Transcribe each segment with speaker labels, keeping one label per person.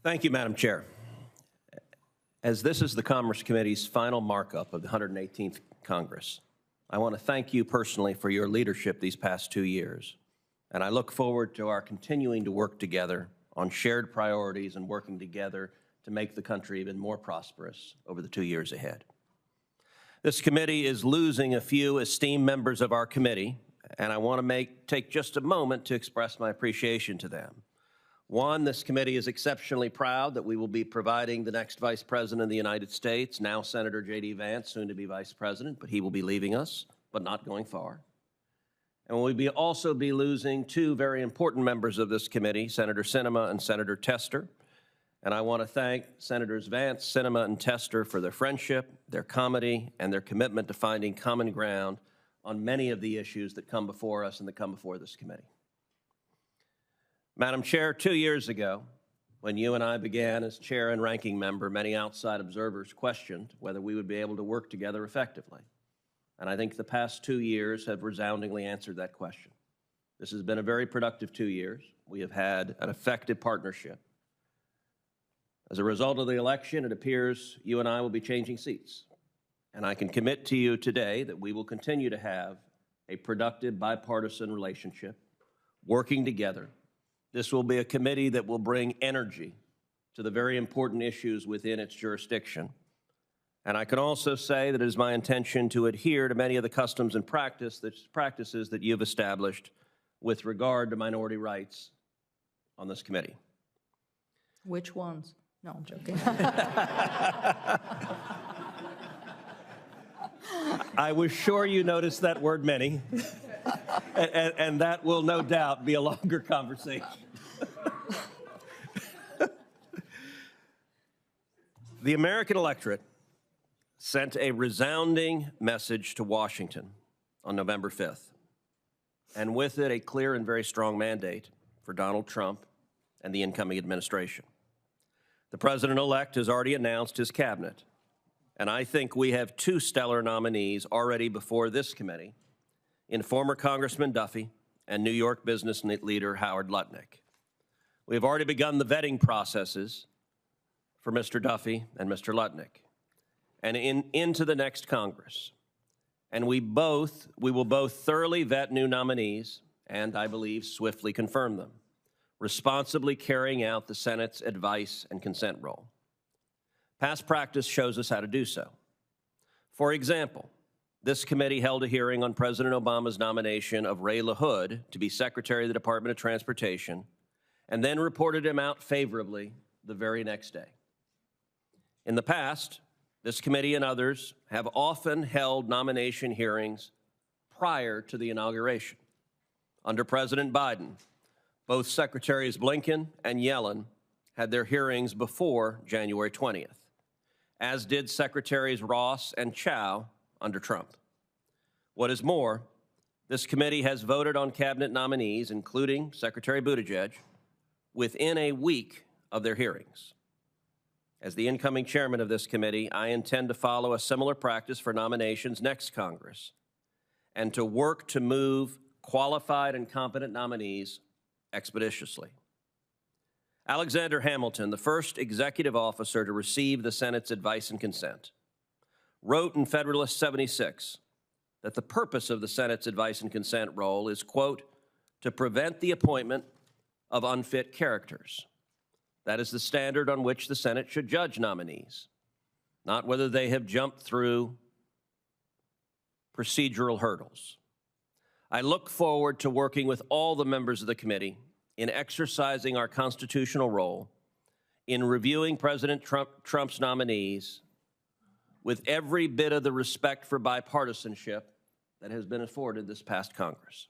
Speaker 1: Thank you, Madam Chair. As this is the Commerce Committee's final markup of the 118th Congress, I want to thank you personally for your leadership these past 2 years, and I look forward to our continuing to work together on shared priorities and working together to make the country even more prosperous over the 2 years ahead. This committee is losing a few esteemed members of our committee, and I want to take just a moment to express my appreciation to them. One, this committee is exceptionally proud that we will be providing the next Vice President of the United States, now Senator J.D. Vance, soon to be Vice President, but he will be leaving us, but not going far. And we'll also be losing two very important members of this committee, Senator Sinema and Senator Tester. And I want to thank Senators Vance, Sinema, and Tester for their friendship, their comedy, and their commitment to finding common ground on many of the issues that come before us and that come before this committee. Madam Chair, 2 years ago, when you and I began as chair and ranking member, many outside observers questioned whether we would be able to work together effectively. And I think the past 2 years have resoundingly answered that question. This has been a very productive 2 years. We have had an effective partnership. As a result of the election, it appears you and I will be changing seats. And I can commit to you today that we will continue to have a productive bipartisan relationship, working together. This will be a committee that will bring energy to the very important issues within its jurisdiction. And I can also say that it is my intention to adhere to many of the customs and practices that you've established with regard to minority rights on this committee.
Speaker 2: Which ones? No, I'm joking.
Speaker 1: I was sure you noticed that word many, and that will no doubt be a longer conversation. The American electorate sent a resounding message to Washington on November 5th, and with it a clear and very strong mandate for Donald Trump and the incoming administration. The president-elect has already announced his cabinet, and I think we have two stellar nominees already before this committee in former Congressman Duffy and New York business leader Howard Lutnick. We have already begun the vetting processes for Mr. Duffy and Mr. Lutnick and into the next Congress. And we will both thoroughly vet new nominees and, I believe, swiftly confirm them, responsibly carrying out the Senate's advice and consent role. Past practice shows us how to do so. For example, this committee held a hearing on President Obama's nomination of Ray LaHood to be Secretary of the Department of Transportation, and then reported him out favorably the very next day. In the past, this committee and others have often held nomination hearings prior to the inauguration. Under President Biden, both Secretaries Blinken and Yellen had their hearings before January 20th, as did Secretaries Ross and Chow under Trump. What is more, this committee has voted on cabinet nominees, including Secretary Buttigieg, within a week of their hearings. As the incoming chairman of this committee, I intend to follow a similar practice for nominations next Congress and to work to move qualified and competent nominees expeditiously. Alexander Hamilton, the first executive officer to receive the Senate's advice and consent, wrote in Federalist 76 that the purpose of the Senate's advice and consent role is, quote, to prevent the appointment of unfit characters. That is the standard on which the Senate should judge nominees, not whether they have jumped through procedural hurdles. I look forward to working with all the members of the committee in exercising our constitutional role in reviewing President Trump's nominees with every bit of the respect for bipartisanship that has been afforded this past Congress.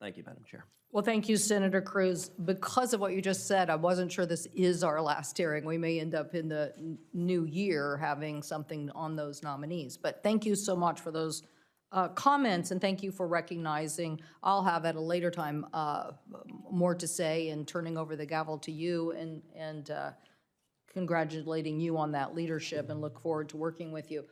Speaker 1: Thank you, Madam Chair.
Speaker 2: Well, thank you, Senator Cruz. Because of what you just said, I wasn't sure this is our last hearing. We may end up in the new year having something on those nominees. But thank you so much for those comments, and thank you for recognizing. I'll have at a later time more to say, and turning over the gavel to you and congratulating you on that leadership, and look forward to working with you.